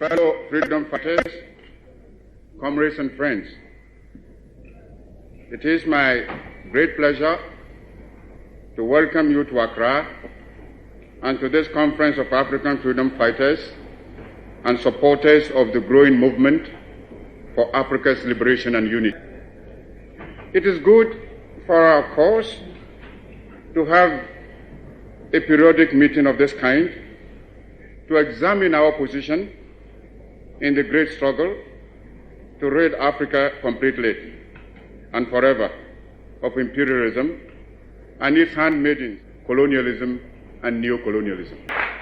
Fellow freedom fighters, comrades and friends, it is my great pleasure to welcome you to Accra and to this conference of African freedom fighters and supporters of the growing movement for Africa's liberation and unity. It is good for our cause to have a periodic meeting of this kind to examine our position in the great struggle to rid Africa completely and forever of imperialism and its handmaidens, colonialism and neocolonialism.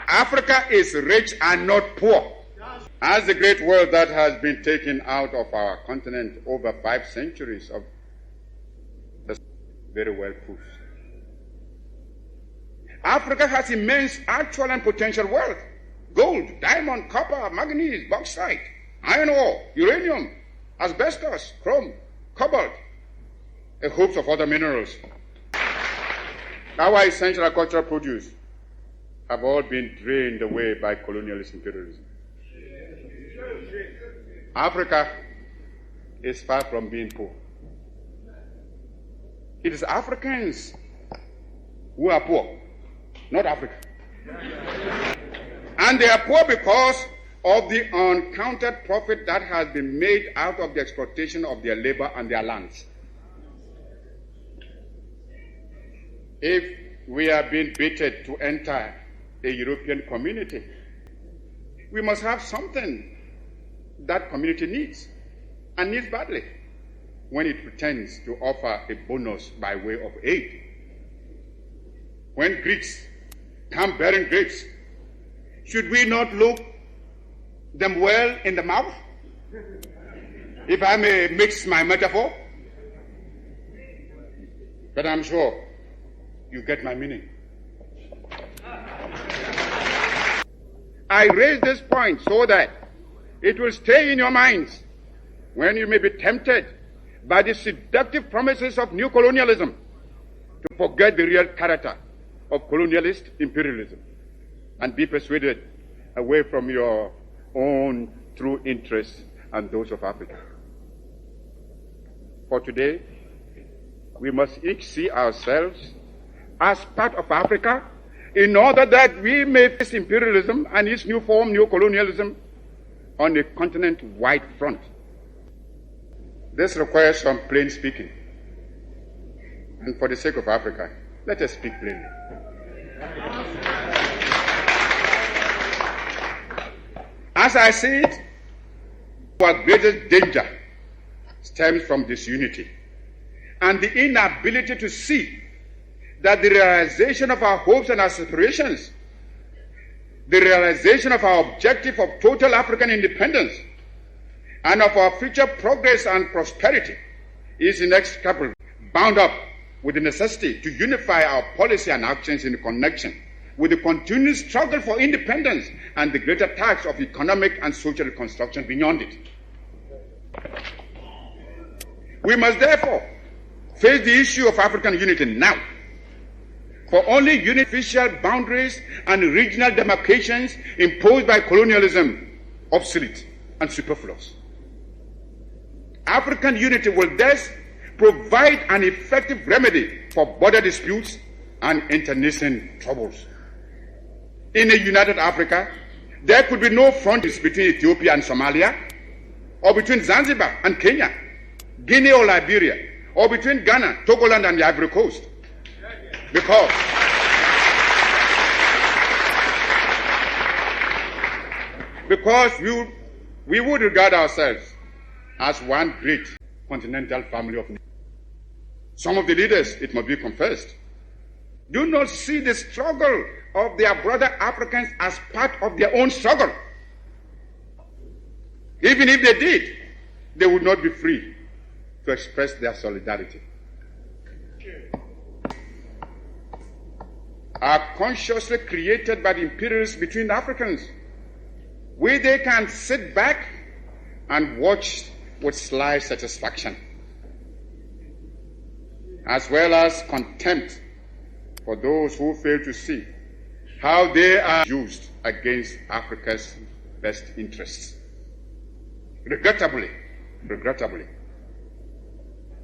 Africa is rich and not poor. As the great wealth that has been taken out of our continent over 5 centuries of very well proves. Africa has immense actual and potential wealth. Gold, diamond, copper, manganese, bauxite, iron ore, uranium, asbestos, chrome, cobalt, a host of other minerals. Our essential agricultural produce have all been drained away by colonialist imperialism. Africa is far from being poor. It is Africans who are poor, not Africa. And they are poor because of the uncounted profit that has been made out of the exploitation of their labor and their lands. If we are being baited to enter a European community, we must have something that community needs, and needs badly, when it pretends to offer a bonus by way of aid. When Greeks come bearing grapes, should we not look them well in the mouth? If I may mix my metaphor. But I'm sure you get my meaning. I raise this point so that it will stay in your minds when you may be tempted by the seductive promises of neocolonialism to forget the real character of colonialist imperialism and be persuaded away from your own true interests and those of Africa. For today, we must each see ourselves as part of Africa in order that we may face imperialism and its new form, neocolonialism, on a continent-wide front. This requires some plain speaking. And for the sake of Africa, let us speak plainly. As I see it, our greatest danger stems from disunity and the inability to see that the realization of our hopes and aspirations, the realization of our objective of total African independence, and of our future progress and prosperity is inextricably bound up with the necessity to unify our policy and actions in connection with the continued struggle for independence and the greater task of economic and social reconstruction beyond it. We must therefore face the issue of African unity now. For only unifficial boundaries and regional demarcations imposed by colonialism obsolete and superfluous. African unity will thus provide an effective remedy for border disputes and internecine troubles. In a united Africa, there could be no frontiers between Ethiopia and Somalia, or between Zanzibar and Kenya, Guinea or Liberia, or between Ghana, Togoland and the Ivory Coast. Because we would regard ourselves as one great continental family of nations. Some of the leaders, it must be confessed, do not see the struggle of their brother Africans as part of their own struggle. Even if they did, they would not be free to express their solidarity. Are consciously created by the imperialists between Africans, where they can sit back and watch with sly satisfaction, as well as contempt for those who fail to see how they are used against Africa's best interests. Regrettably,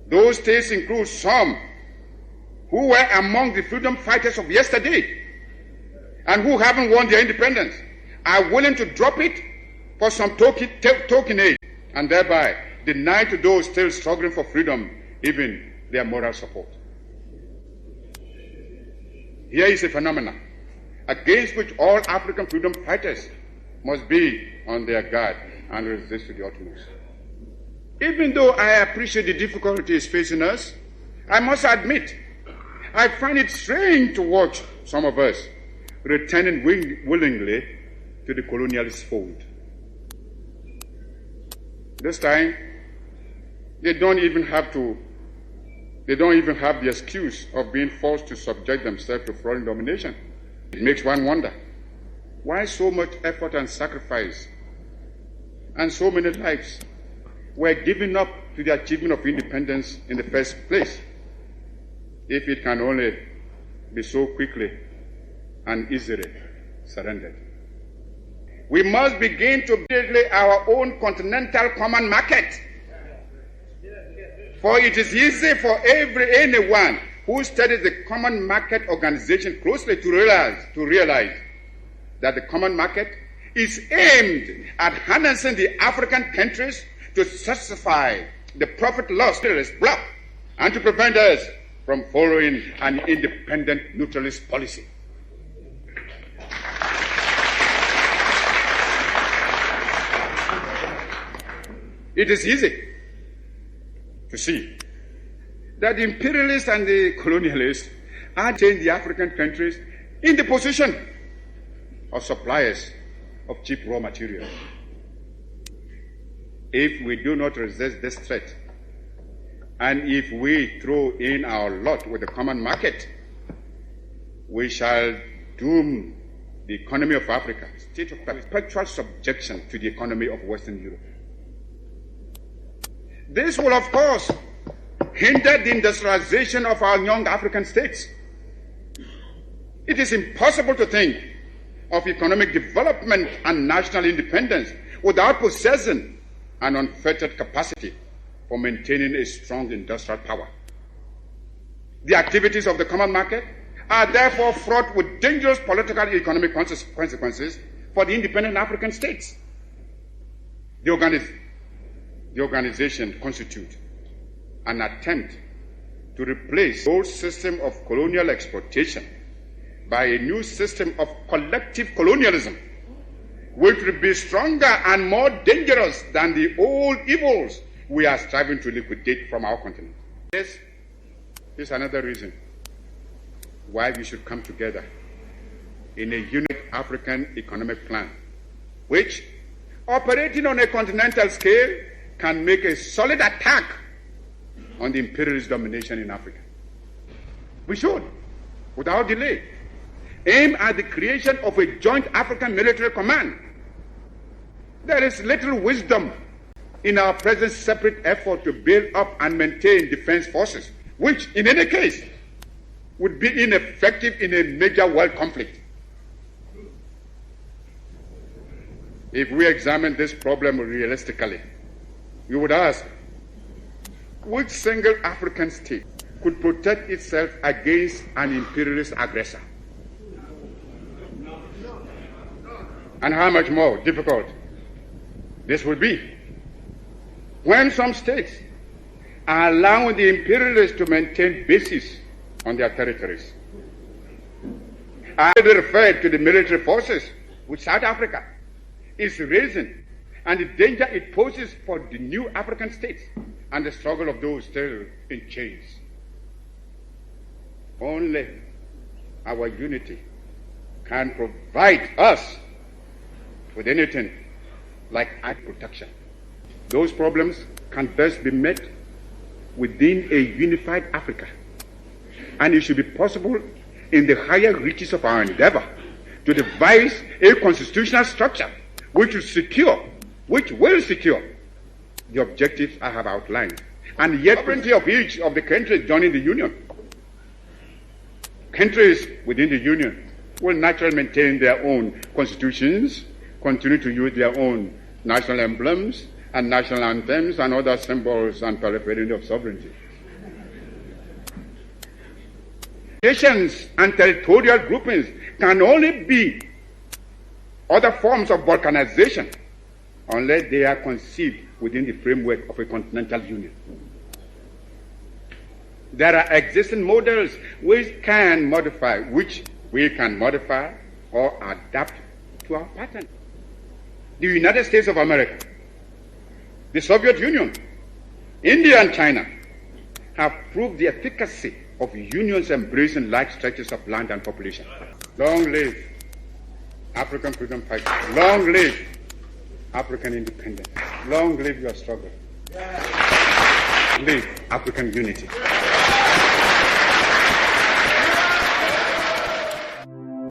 those states include some who were among the freedom fighters of yesterday and who haven't won their independence, are willing to drop it for some token aid and thereby deny to those still struggling for freedom even their moral support. Here is a phenomenon against which all African freedom fighters must be on their guard and resist to the utmost. Even though I appreciate the difficulties facing us, I must admit, I find it strange to watch some of us returning willingly to the colonialist fold. This time, they don't even have the excuse of being forced to subject themselves to foreign domination. It makes one wonder, why so much effort and sacrifice and so many lives were given up to the achievement of independence in the first place, if it can only be so quickly and easily surrendered. We must begin to build our own continental common market. For it is easy for anyone who studies the common market organization closely to realize that the common market is aimed at harnessing the African countries to satisfy the profit loss bloc and to prevent us from following an independent neutralist policy. It is easy to see that the imperialists and the colonialists are taking the African countries in the position of suppliers of cheap raw materials. If we do not resist this threat, and if we throw in our lot with the common market, we shall doom the economy of Africa, a state of perpetual subjection to the economy of Western Europe. This will, of course, hinder the industrialization of our young African states. It is impossible to think of economic development and national independence without possessing an unfettered capacity for maintaining a strong industrial power. The activities of the common market are therefore fraught with dangerous political and economic consequences for the independent African states. The organization constitutes an attempt to replace the old system of colonial exploitation by a new system of collective colonialism, which will be stronger and more dangerous than the old evils we are striving to liquidate from our continent. This is another reason why we should come together in a unique African economic plan, which, operating on a continental scale, can make a solid attack on the imperialist domination in Africa. We should, without delay, aim at the creation of a joint African military command. There is little wisdom in our present separate effort to build up and maintain defense forces, which, in any case, would be ineffective in a major world conflict. If we examine this problem realistically, we would ask, which single African state could protect itself against an imperialist aggressor? And how much more difficult this would be when some states are allowing the imperialists to maintain bases on their territories. I already referred to the military forces which South Africa is raising and the danger it poses for the new African states and the struggle of those still in chains. Only our unity can provide us with anything like act protection. Those problems can best be met within a unified Africa, and it should be possible in the higher reaches of our endeavor to devise a constitutional structure which will secure the objectives I have outlined, and yet sovereignty of each of the countries joining the Union. Countries within the Union will naturally maintain their own constitutions, continue to use their own national emblems and national anthems and other symbols and paraphernalia of sovereignty. Nations and territorial groupings can only be other forms of balkanization unless they are conceived within the framework of a continental union. There are existing models which we can modify or adapt to our pattern. The United States of America, the Soviet Union, India and China have proved the efficacy of unions embracing large stretches of land and population. Long live African freedom fighters. Long live African independence. Long live your struggle. Live African unity.